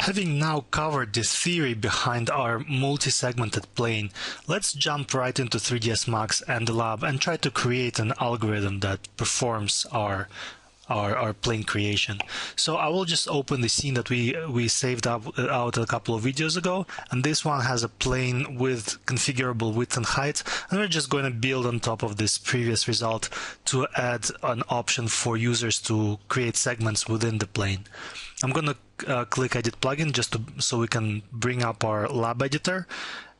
Having now covered the theory behind our multi-segmented plane, let's jump right into 3ds Max and the lab and try to create an algorithm that performs our plane creation. So I will just open the scene that we saved out a couple of videos ago, and this one has a plane with configurable width and height, and we're just going to build on top of this previous result to add an option for users to create segments within the plane. I'm going to click Edit Plugin so we can bring up our lab editor.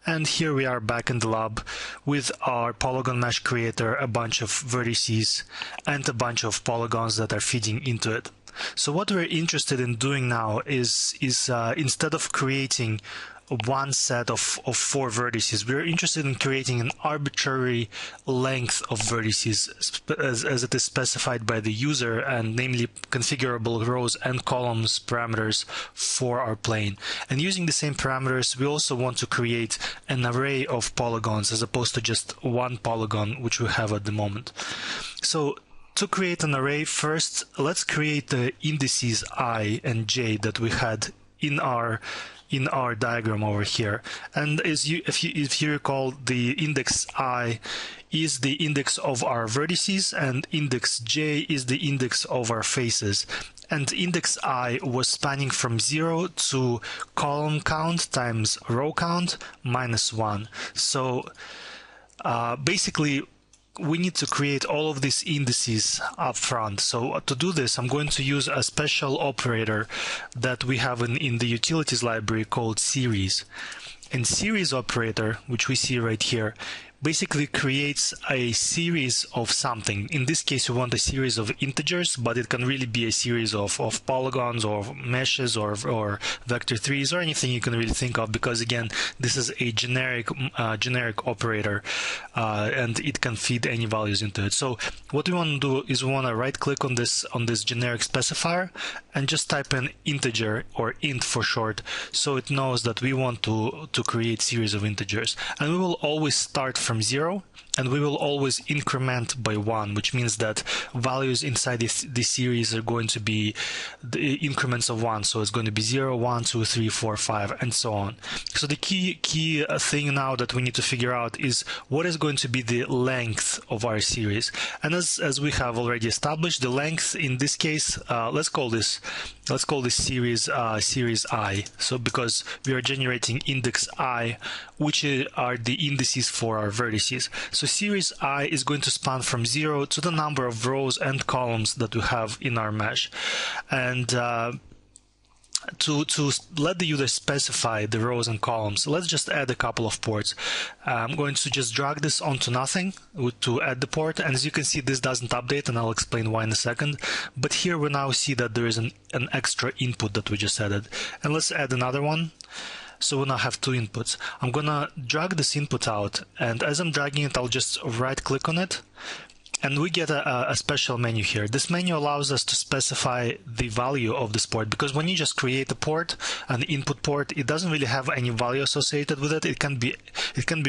And here we are back in the lab with our polygon mesh creator, a bunch of vertices, and a bunch of polygons that are feeding into it. So what we're interested in doing now is instead of creating one set of 4 vertices, we're interested in creating an arbitrary length of vertices as it is specified by the user, and namely configurable rows and columns parameters for our plane. And using the same parameters, we also want to create an array of polygons as opposed to just one polygon, which we have at the moment. So to create an array, first let's create the indices I and j that we had in our diagram over here. And if you recall, the index I is the index of our vertices and index j is the index of our faces. And index I was spanning from 0 to column count times row count minus 1. So basically we need to create all of these indices up front. So to do this, I'm going to use a special operator that we have in the utilities library called series. And series operator, which we see right here, basically creates a series of something. In this case, we want a series of integers, but it can really be a series of polygons or meshes or vector trees or anything you can really think of, because again, this is a generic operator and it can feed any values into it. So what we want to do is we want to right click on this generic specifier and just type in integer, or int for short, so it knows that we want to create series of integers. And we will always start from 0, and we will always increment by 1, which means that values inside this series are going to be the increments of 1. So it's going to be 0, 1, 2, 3, 4, 5, and so on. So the key thing now that we need to figure out is what is going to be the length of our series. And as we have already established, the length in this case, let's call this series series I. So because we are generating index I, which are the indices for our vertices. So series I is going to span from 0 to the number of rows and columns that we have in our mesh. And to let the user specify the rows and columns, let's just add a couple of ports. I'm going to just drag this onto nothing to add the port, and as you can see, this doesn't update, and I'll explain why in a second. But here we now see that there is an extra input that we just added, and let's add another one. So we now have 2 inputs. I'm gonna drag this input out, and as I'm dragging it, I'll just right click on it, and we get a special menu here. This menu allows us to specify the value of this port, because when you just create a port, an input port, it doesn't really have any value associated with it. It can be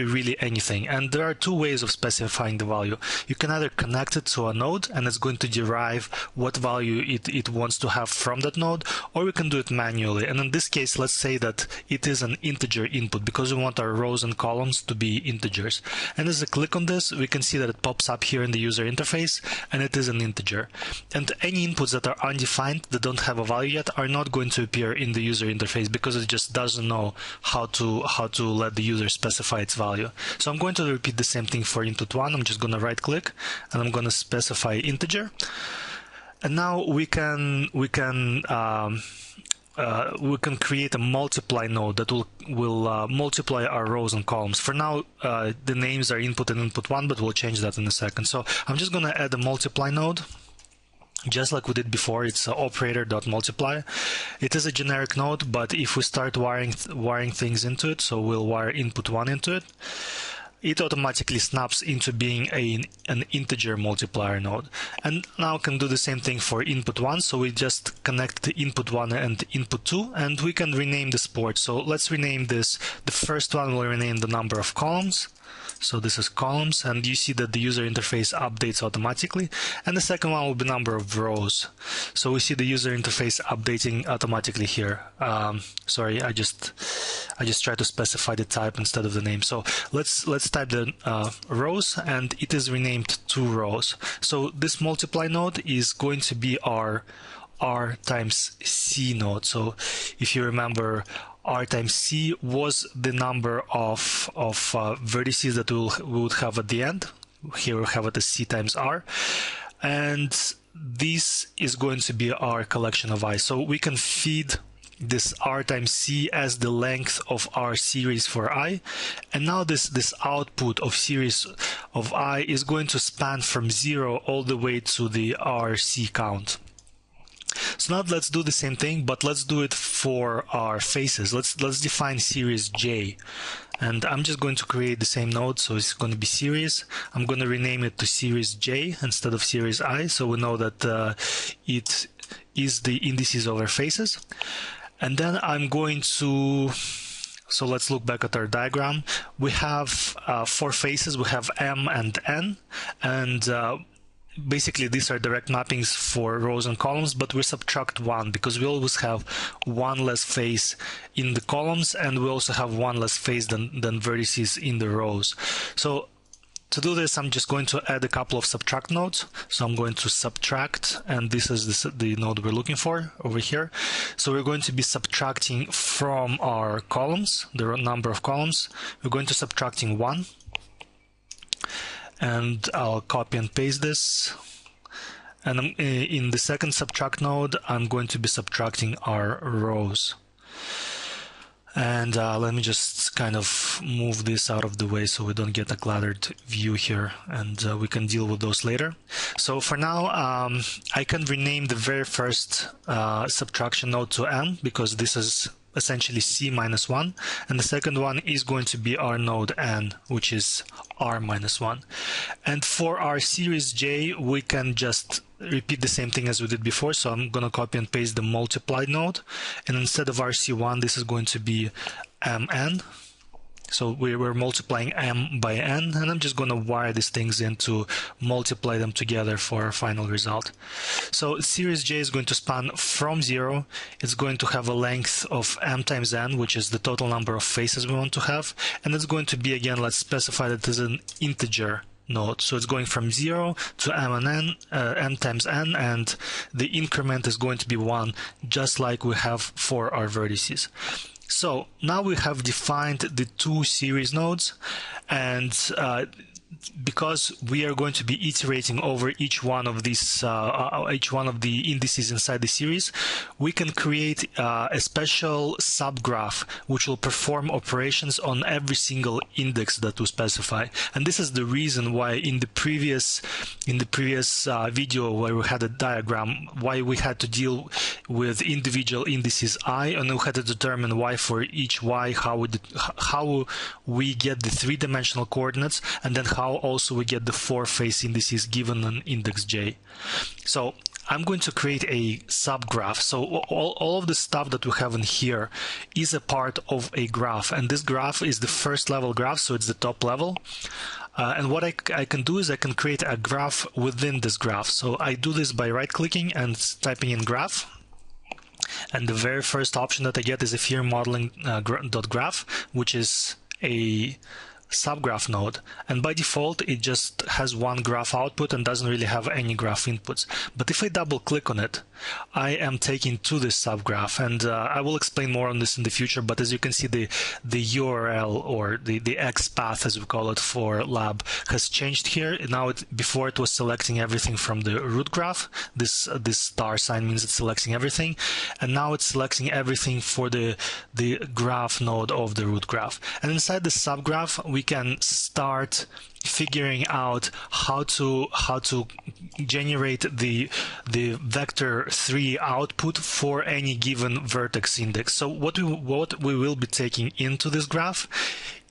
really anything. And there are 2 ways of specifying the value. You can either connect it to a node, and it's going to derive what value it wants to have from that node, or we can do it manually. And in this case, let's say that it is an integer input, because we want our rows and columns to be integers. And as I click on this, we can see that it pops up here in the user interface, and it is an integer. And any inputs that are undefined, that don't have a value yet, are not going to appear in the user interface, because it just doesn't know how to let the user specify its value. So I'm going to repeat the same thing for input 1. I'm just going to right click, and I'm going to specify integer. And now we can create a multiply node that will multiply our rows and columns. For now, the names are input and input 1, but we'll change that in a second. So I'm just going to add a multiply node, just like we did before. It's operator.multiply. It is a generic node, but if we start wiring things into it, so we'll wire input 1 into it, it automatically snaps into being an integer multiplier node. And now can do the same thing for input 1. So we just connect the input 1 and input 2, and we can rename this port. So let's rename this. The first one will rename the number of columns. So this is columns, and you see that the user interface updates automatically. And the second one will be number of rows. So we see the user interface updating automatically here. Sorry, I just try to specify the type instead of the name. So let's type the rows, and it is renamed to rows. So this multiply node is going to be our R times C node. So if you remember, R times C was the number of vertices that we would have at the end. Here we have it as C times R, and this is going to be our collection of I. So we can feed this R times C as the length of our series for I, and now this output of series of I is going to span from 0 all the way to the RC count. So now let's do the same thing, but let's do it for our faces. Let's define series J, and I'm just going to create the same node, so it's going to be series. I'm going to rename it to series J instead of series I, so we know that it is the indices of our faces. And then I'm going to, so let's look back at our diagram. We have 4 faces. We have M and N, and basically these are direct mappings for rows and columns, but we subtract 1 because we always have 1 less face in the columns, and we also have 1 less face than vertices in the rows. So to do this, I'm just going to add a couple of subtract nodes. So I'm going to subtract, and this is the node we're looking for over here. So we're going to be subtracting from our columns, the number of columns. We're going to subtracting 1. And I'll copy and paste this. And in the second subtract node, I'm going to be subtracting our rows. And let me just kind of move this out of the way so we don't get a cluttered view here, and we can deal with those later. So for now, I can rename the very first subtraction node to M, because this is essentially C minus 1, and the second one is going to be our node N, which is R minus 1. And for our series J, we can just repeat the same thing as we did before. So I'm going to copy and paste the multiply node, and instead of RC1, this is going to be MN. So we were multiplying M by N, and I'm just going to wire these things in to multiply them together for our final result. So series J is going to span from 0. It's going to have a length of M times N, which is the total number of faces we want to have. And it's going to be, again, let's specify that as an integer node. So it's going from 0 to M and N, M times N, and the increment is going to be 1, just like we have for our vertices. So now we have defined the 2 series nodes, and because we are going to be iterating over each one of these, each one of the indices inside the series, we can create a special subgraph which will perform operations on every single index that we specify. And this is the reason why in the previous video where we had a diagram, why we had to deal with individual indices I, and we had to determine y for each y, how we get the 3-dimensional coordinates, and then how also we get the 4 face indices given an index j. So I'm going to create a subgraph. So all of the stuff that we have in here is a part of a graph, and this graph is the first level graph, so it's the top level. And what I can do is I can create a graph within this graph. So I do this by right-clicking and typing in graph. And the very first option that I get is a sphere modeling .graph, which is a subgraph node, and by default it just has one graph output and doesn't really have any graph inputs. But if I double click on it, I am taken to this subgraph, and I will explain more on this in the future. But as you can see, the URL, or the X path as we call it for lab, has changed here. Now before it was selecting everything from the root graph. This star sign means it's selecting everything, and now it's selecting everything for the graph node of the root graph. And inside the subgraph we can start figuring out how to generate the vector 3 output for any given vertex index. So what we will be taking into this graph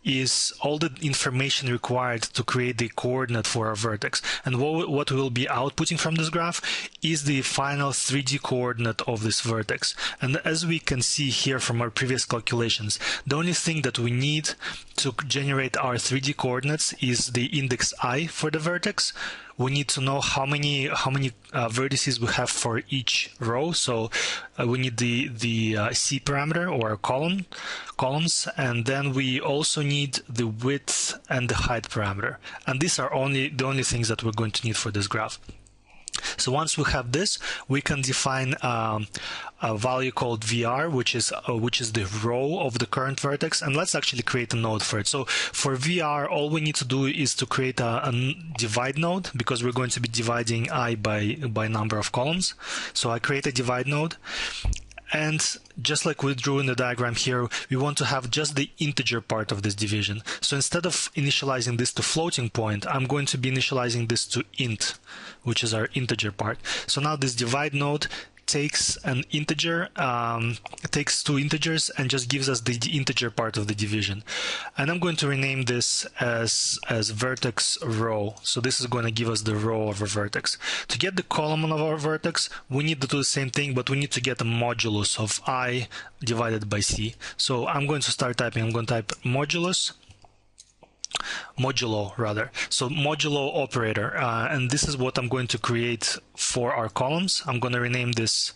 is all the information required to create the coordinate for our vertex, and what we will be outputting from this graph is the final 3D coordinate of this vertex. And as we can see here from our previous calculations, the only thing that we need to generate our 3D coordinates is the index I for the vertex. We need to know how many vertices we have for each row. So we need the C parameter or columns, and then we also need the width and the height parameter. And these are the only things that we're going to need for this graph. So once we have this, we can define a value called VR, which is the row of the current vertex. And let's actually create a node for it. So for VR, all we need to do is to create a divide node, because we're going to be dividing I by number of columns. So I create a divide node. And just like we drew in the diagram here, we want to have just the integer part of this division. So instead of initializing this to floating point, I'm going to be initializing this to int, which is our integer part. So now this divide node takes an integer, takes two integers and just gives us the integer part of the division. And I'm going to rename this as vertex row. So this is going to give us the row of a vertex. To get the column of our vertex, we need to do the same thing, but we need to get a modulus of I divided by C. So I'm going to start typing. I'm going to type modulo rather. So modulo operator, and this is what I'm going to create for our columns. I'm going to rename this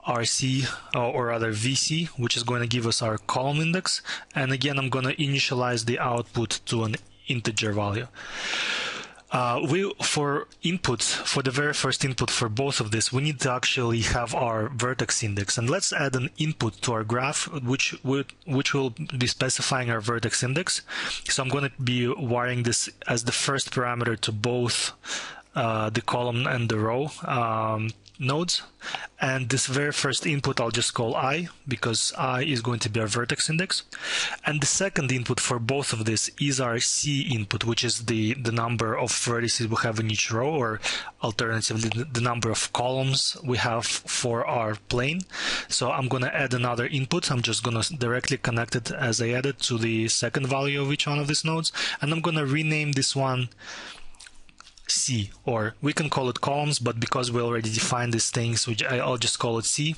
RC, or rather VC, which is going to give us our column index. And again, I'm going to initialize the output to an integer value. For the very first input for both of this, we need to actually have our vertex index, and let's add an input to our graph, which will be specifying our vertex index. So I'm going to be wiring this as the first parameter to both the column and the row nodes. And this very first input I'll just call I, because I is going to be our vertex index. And the second input for both of this is our C input, which is the number of vertices we have in each row, or alternatively the number of columns we have for our plane. So I'm going to add another input. I'm just going to directly connect it as I added to the second value of each one of these nodes, and I'm going to rename this one C, or we can call it columns, but because we already defined these things, I'll just call it C.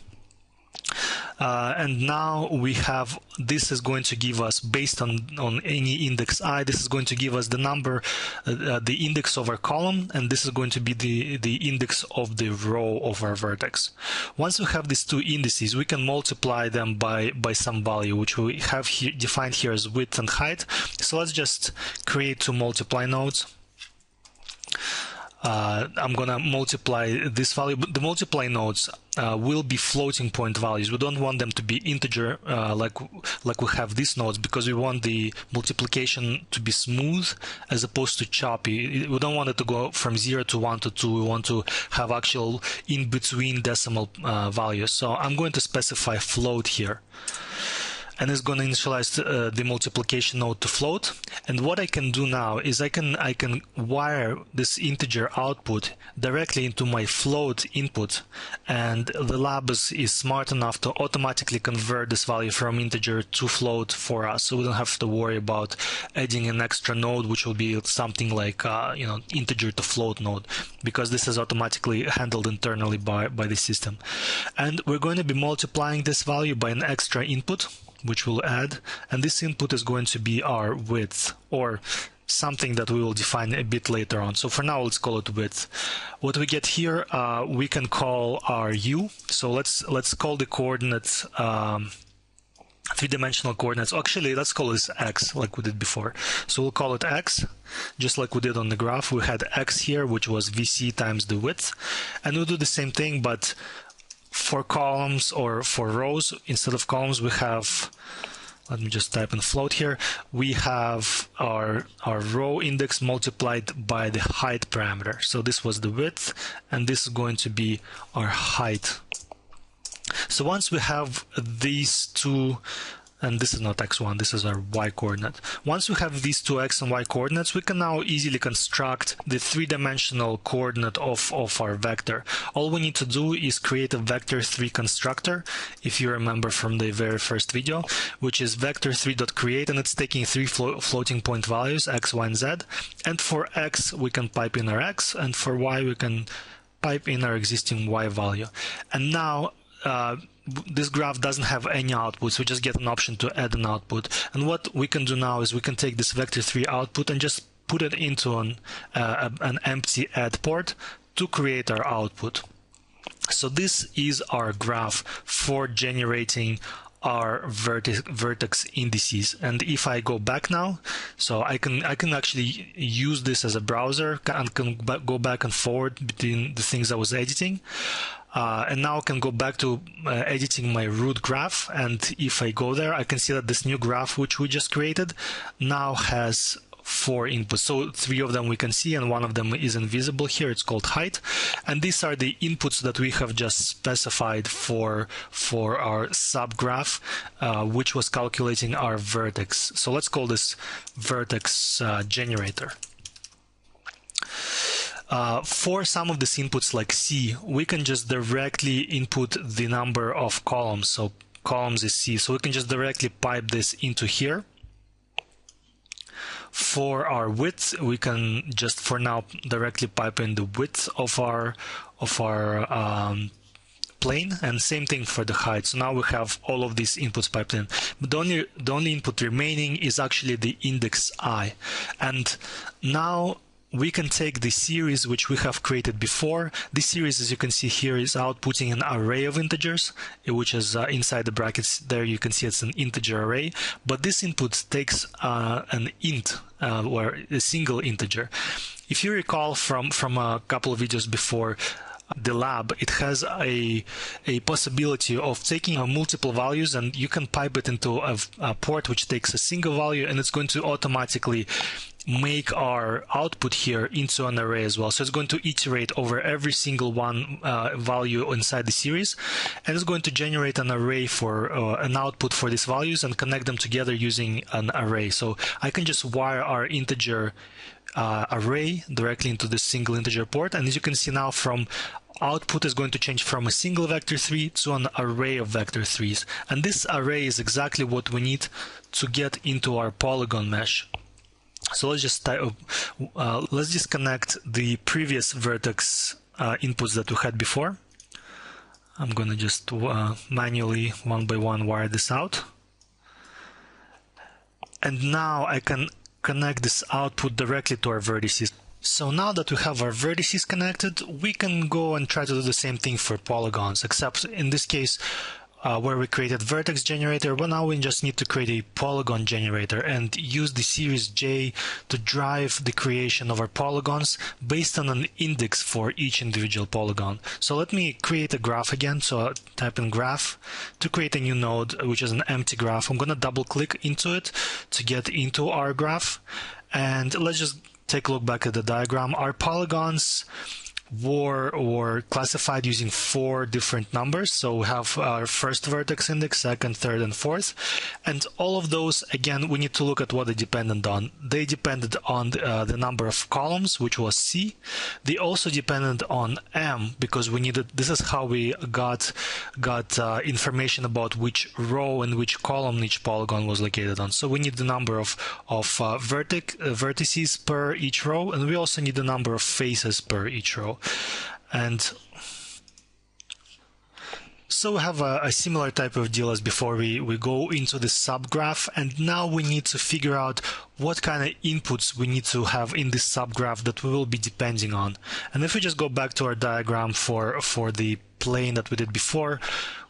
And now we have, this is going to give us, based on any index I, this is going to give us the number, the index of our column, and this is going to be the index of the row of our vertex. Once we have these two indices, we can multiply them by some value, which we have here, defined here as width and height. So let's just create two multiply nodes. I'm gonna multiply this value, but the multiply nodes will be floating point values. We don't want them to be integer like we have these nodes, because we want the multiplication to be smooth as opposed to choppy. We don't want it to go from 0 to 1 to 2. We want to have actual in between decimal values. So I'm going to specify float here, and it's going to initialize the multiplication node to float. And what I can do now is I can wire this integer output directly into my float input, and the lab is smart enough to automatically convert this value from integer to float for us, so we don't have to worry about adding an extra node, which will be something like integer to float node, because this is automatically handled internally by the system. And we're going to be multiplying this value by an extra input, which we'll add, and this input is going to be our width, or something that we will define a bit later on. So for now, let's call it width. What we get here, we can call our u. So let's call the coordinates three-dimensional coordinates. Actually, let's call this x, like we did before. So we'll call it x, just like we did on the graph. We had x here, which was VC times the width, and we'll do the same thing, but for columns, or for rows, instead of columns, we have, let me just type in float here, we have our row index multiplied by the height parameter. So this was the width, and this is going to be our height. So once we have these two, and this is not x1, this is our y coordinate. Once we have these two x and y coordinates, we can now easily construct the three-dimensional coordinate of our vector. All we need to do is create a vector3 constructor, if you remember from the very first video, which is vector3.create, and it's taking three floating point values, x, y, and z. And for x, we can pipe in our x, and for y, we can pipe in our existing y value. And now, this graph doesn't have any outputs. We just get an option to add an output. And what we can do now is we can take this vector3 output and just put it into an empty add port to create our output. So this is our graph for generating our vertex indices. And if I go back now, so I can actually use this as a browser and can go back and forward between the things I was editing. And now I can go back to editing my root graph, and if I go there, I can see that this new graph which we just created now has 4 inputs. So 3 of them we can see and 1 of them is invisible here. It's called height, and these are the inputs that we have just specified for our subgraph, which was calculating our vertex. So let's call this vertex generator. For some of these inputs like C, we can just directly input the number of columns. So columns is C, so we can just directly pipe this into here. For our width, we can just for now directly pipe in the width of our plane, and same thing for the height. So now we have all of these inputs piped in, but the only input remaining is actually the index I. And now we can take the series which we have created before. This series, as you can see here, is outputting an array of integers, which is inside the brackets there. You can see it's an integer array, but this input takes an int, or a single integer. If you recall from a couple of videos before, the lab, it has a possibility of taking multiple values, and you can pipe it into a port which takes a single value, and it's going to automatically make our output here into an array as well. So it's going to iterate over every single one value inside the series, and it's going to generate an array for an output for these values and connect them together using an array. So I can just wire our integer array directly into this single integer port, and as you can see now, from output is going to change from a single vector3 to an array of vector3s, and this array is exactly what we need to get into our polygon mesh. So let's just disconnect the previous vertex inputs that we had before. I'm going to just manually one by one wire this out, and now I can connect this output directly to our vertices. So now that we have our vertices connected, we can go and try to do the same thing for polygons, except in this case where we created vertex generator, but now we just need to create a polygon generator and use the series J to drive the creation of our polygons based on an index for each individual polygon. So let me create a graph again. So I'll type in graph to create a new node, which is an empty graph. I'm going to double click into it to get into our graph, and let's just take a look back at the diagram. Our polygons were classified using 4 different numbers. So we have our first vertex index, second, third, and fourth, and all of those, again, we need to look at what they depended on. They depended on the number of columns, which was C. They also depended on M, because we needed, this is how we got information about which row and which column each polygon was located on. So we need the number of vertices per each row, and we also need the number of faces per each row. And so we have a similar type of deal as before. We go into the subgraph, and now we need to figure out what kind of inputs we need to have in this subgraph that we will be depending on. And if we just go back to our diagram for the plane that we did before,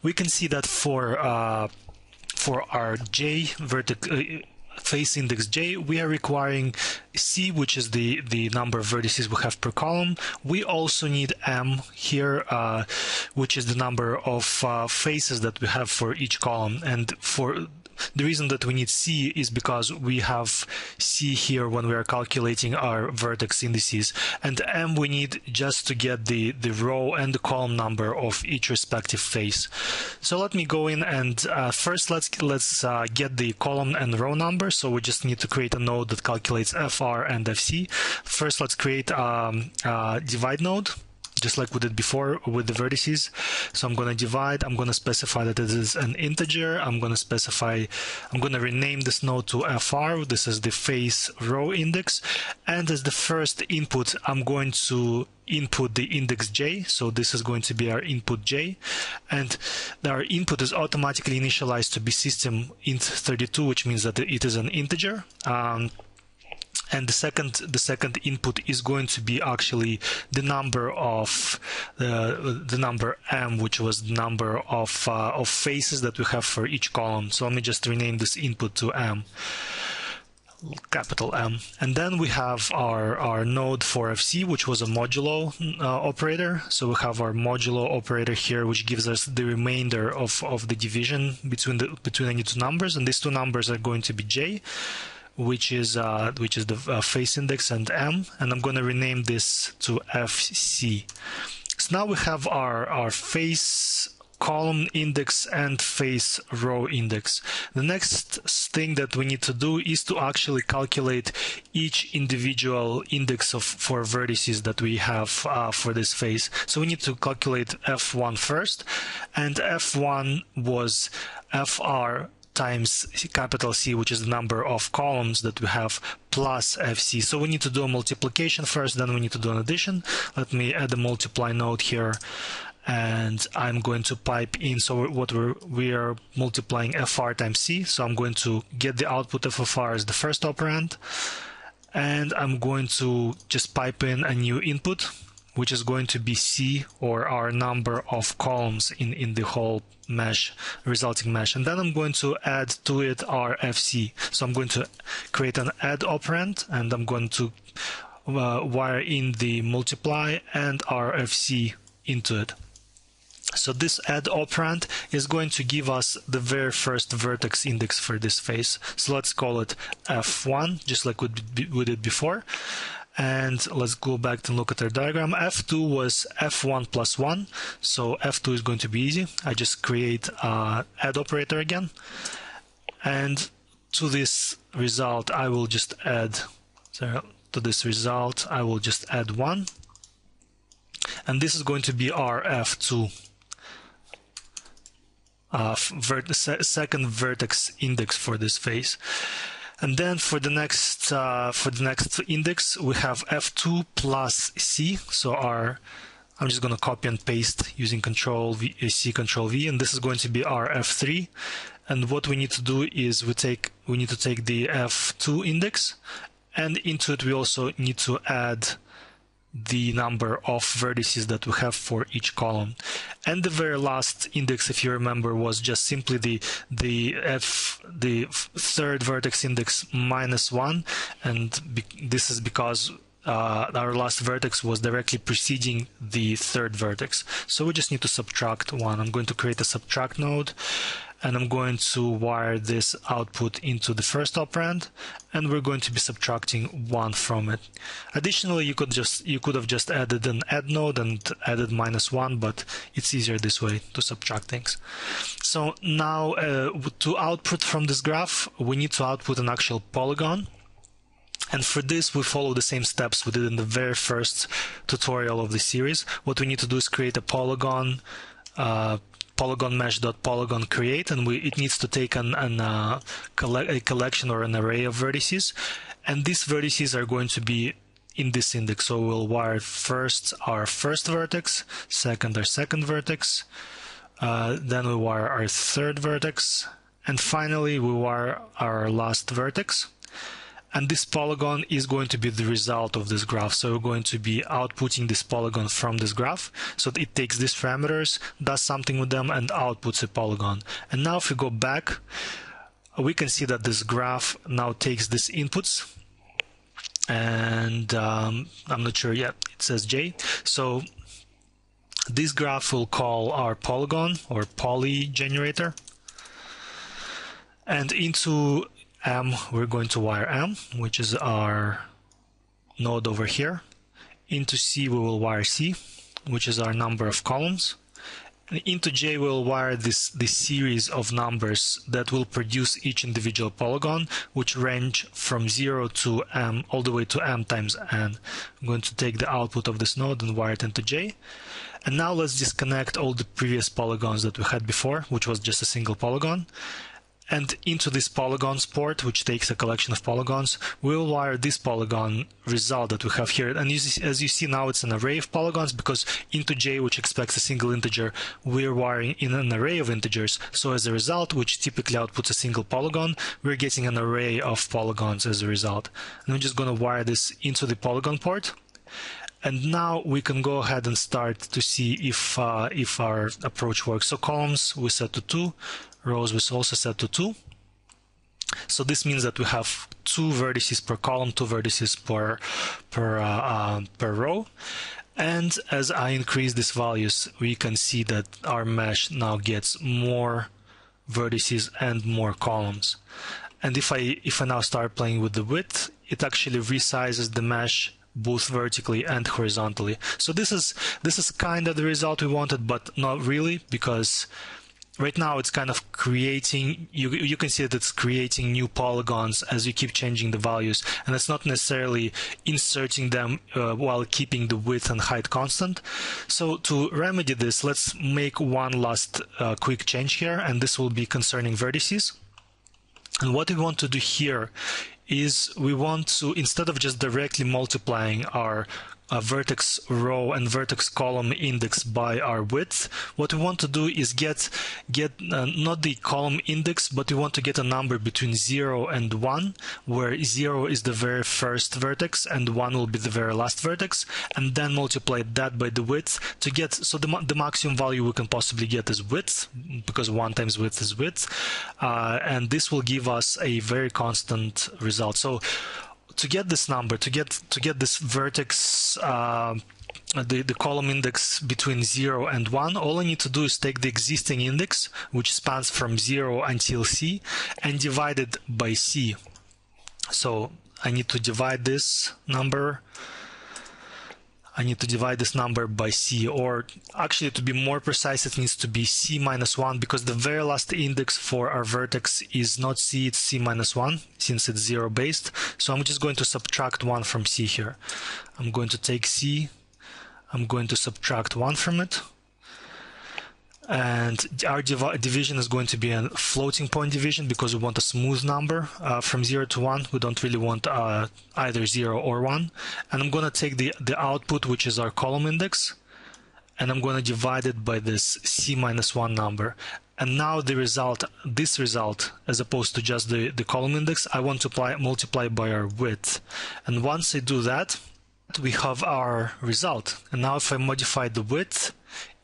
we can see that for our J vertex face index J, we are requiring C, which is the number of vertices we have per column. We also need M here, which is the number of faces that we have for each column. And for the reason that we need C is because we have C here when we are calculating our vertex indices, and M we need just to get the row and the column number of each respective face. So let me go in and first let's get the column and row number. So we just need to create a node that calculates FR and FC. First let's create a divide node just like we did before with the vertices. So I'm going to divide, I'm going to specify that it is an integer, I'm going to rename this node to fr, this is the face row index, and as the first input I'm going to input the index j, so this is going to be our input j, and our input is automatically initialized to be system int32, which means that it is an integer. And the second input is going to be actually the number of the number m, which was the number of faces that we have for each column. So let me just rename this input to m, capital M. And then we have our node for fc, which was a modulo operator. So we have our modulo operator here, which gives us the remainder of the division between any two numbers, and these two numbers are going to be j, which is the face index, and m, and I'm going to rename this to fc. So now we have our face column index and face row index. The next thing that we need to do is to actually calculate each individual index for vertices that we have for this face. So we need to calculate f1 first, and f1 was fr times capital C, which is the number of columns that we have, plus fc. So we need to do a multiplication first, then we need to do an addition. Let me add a multiply node here, and I'm going to pipe in. So what we are multiplying fr times c. So I'm going to get the output of fr as the first operand, and I'm going to just pipe in a new input, which is going to be c, or our number of columns in the whole mesh, resulting mesh. And then I'm going to add to it our fc. So I'm going to create an add operand, and I'm going to wire in the multiply and our fc into it. So this add operand is going to give us the very first vertex index for this face. So let's call it f1, just like we did before. And let's go back and look at our diagram. f2 was f1 plus 1, so f2 is going to be easy. I just create add operator again, and to this result I will just add 1, and this is going to be our f2, second vertex index for this face. And then for the next index we have f2 plus c. So I'm just going to copy and paste using Control C, Control V, and this is going to be our f3. And what we need to do is we need to take the f2 index, and into it we also need to add the number of vertices that we have for each column. And the very last index, if you remember, was just simply the third vertex index minus 1, and this is because our last vertex was directly preceding the third vertex. So we just need to subtract 1. I'm going to create a subtract node, and I'm going to wire this output into the first operand, and we're going to be subtracting 1 from it. Additionally, you could have just added an add node and added -1, but it's easier this way to subtract things. So now to output from this graph, we need to output an actual polygon. And for this, we follow the same steps we did in the very first tutorial of the series. What we need to do is create a polygon, polygon mesh.polygon create, and it needs to take a collection or an array of vertices, and these vertices are going to be in this index. So we'll wire first our first vertex, second our second vertex, then we wire our third vertex, and finally we wire our last vertex. And this polygon is going to be the result of this graph. So we're going to be outputting this polygon from this graph. So it takes these parameters, does something with them, and outputs a polygon. And now if we go back, we can see that this graph now takes these inputs. And I'm not sure yet, it says J. So this graph will call our polygon or poly generator. And into M, we're going to wire M, which is our node over here. Into C, we will wire C, which is our number of columns. Into J we'll wire this series of numbers that will produce each individual polygon, which range from 0 to m all the way to m times n. I'm going to take the output of this node and wire it into J. And now let's disconnect all the previous polygons that we had before, which was just a single polygon. And into this polygons port, which takes a collection of polygons, we'll wire this polygon result that we have here. And as you see now, it's an array of polygons, because into J, which expects a single integer, we're wiring in an array of integers. So as a result, which typically outputs a single polygon, we're getting an array of polygons as a result. And we're just going to wire this into the polygon port. And now we can go ahead and start to see if our approach works. So columns we set to 2, rows we also set to 2. So this means that we have 2 vertices per column, 2 vertices per row. And as I increase these values, we can see that our mesh now gets more vertices and more columns. And if I now start playing with the width, it actually resizes the mesh both vertically and horizontally. So this is kind of the result we wanted, but not really, because right now it's kind of creating, you can see that it's creating new polygons as you keep changing the values, and it's not necessarily inserting them while keeping the width and height constant. So to remedy this, let's make one last quick change here, and this will be concerning vertices. And what we want to do here is we want to, instead of just directly multiplying our vertex row and vertex column index by our width, what we want to do is get not the column index, but we want to get a number between 0 and 1, where 0 is the very first vertex and 1 will be the very last vertex, and then multiply that by the width to get, so the maximum value we can possibly get is width, because 1 times width is width, and this will give us a very constant result. So to get this number, to get this vertex, the column index between 0 and 1, all I need to do is take the existing index, which spans from 0 until C, and divide it by C. So I need to divide this number. I need to divide this number by C, or actually, to be more precise, it needs to be C minus 1, because the very last index for our vertex is not C, it's C minus 1, since it's 0 based. So I'm just going to subtract 1 from C here. I'm going to take C, I'm going to subtract 1 from it. And our division is going to be a floating point division, because we want a smooth number from 0 to 1. We don't really want either 0 or 1. And I'm going to take the output, which is our column index, and I'm going to divide it by this C minus 1 number. And now the result, this result, as opposed to just the column index, I want to multiply by our width. And once I do that, we have our result. And now if I modify the width,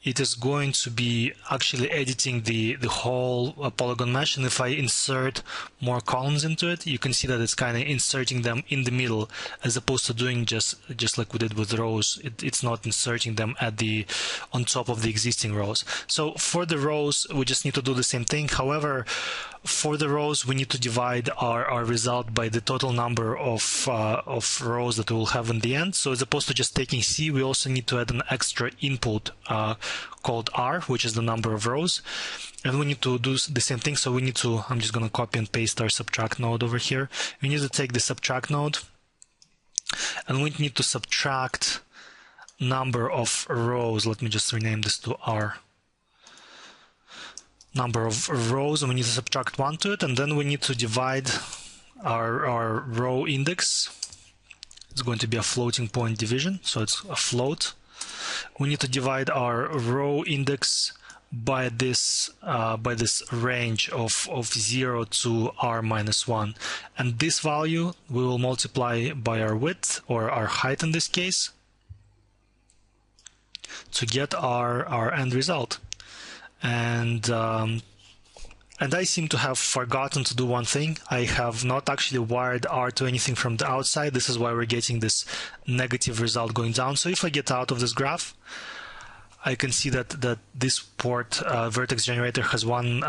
it is going to be actually editing the whole polygon mesh, and if I insert more columns into it, you can see that it's kind of inserting them in the middle, as opposed to doing just like we did with rows. It's not inserting them on top of the existing rows. So for the rows, we just need to do the same thing. However, for the rows, we need to divide our result by the total number of rows that we will have in the end. So as opposed to just taking C, we also need to add an extra input called R, which is the number of rows. And we need to do the same thing. So we need to, I'm just going to copy and paste our subtract node over here. We need to take the subtract node, and we need to subtract number of rows. Let me just rename this to R. Number of rows, and we need to subtract 1 to it, and then we need to divide our row index. It's going to be a floating point division, so it's a float. We need to divide our row index by this range of 0 to r minus 1, and this value we will multiply by our width, or our height in this case, to get our end result. And I seem to have forgotten to do one thing. I have not actually wired R to anything from the outside. This is why we're getting this negative result going down. So if I get out of this graph, I can see that this port, vertex generator, has one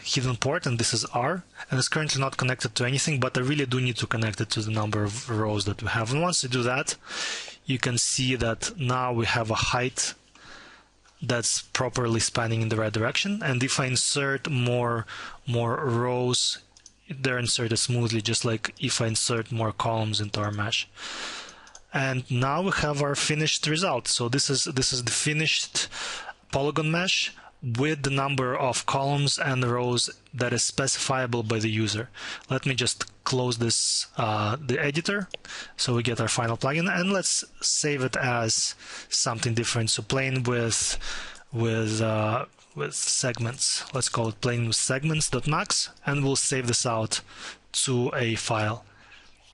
hidden port, and this is R, and it's currently not connected to anything, but I really do need to connect it to the number of rows that we have. And once you do that, you can see that now we have a height that's properly spanning in the right direction. And if I insert more rows, they're inserted smoothly, just like if I insert more columns into our mesh. And now we have our finished result. So this is the finished polygon mesh with the number of columns and rows that is specifiable by the user. Let me just close this the editor, so we get our final plugin, and let's save it as something different. So plain with segments. Let's call it plain with segments.max, and we'll save this out to a file.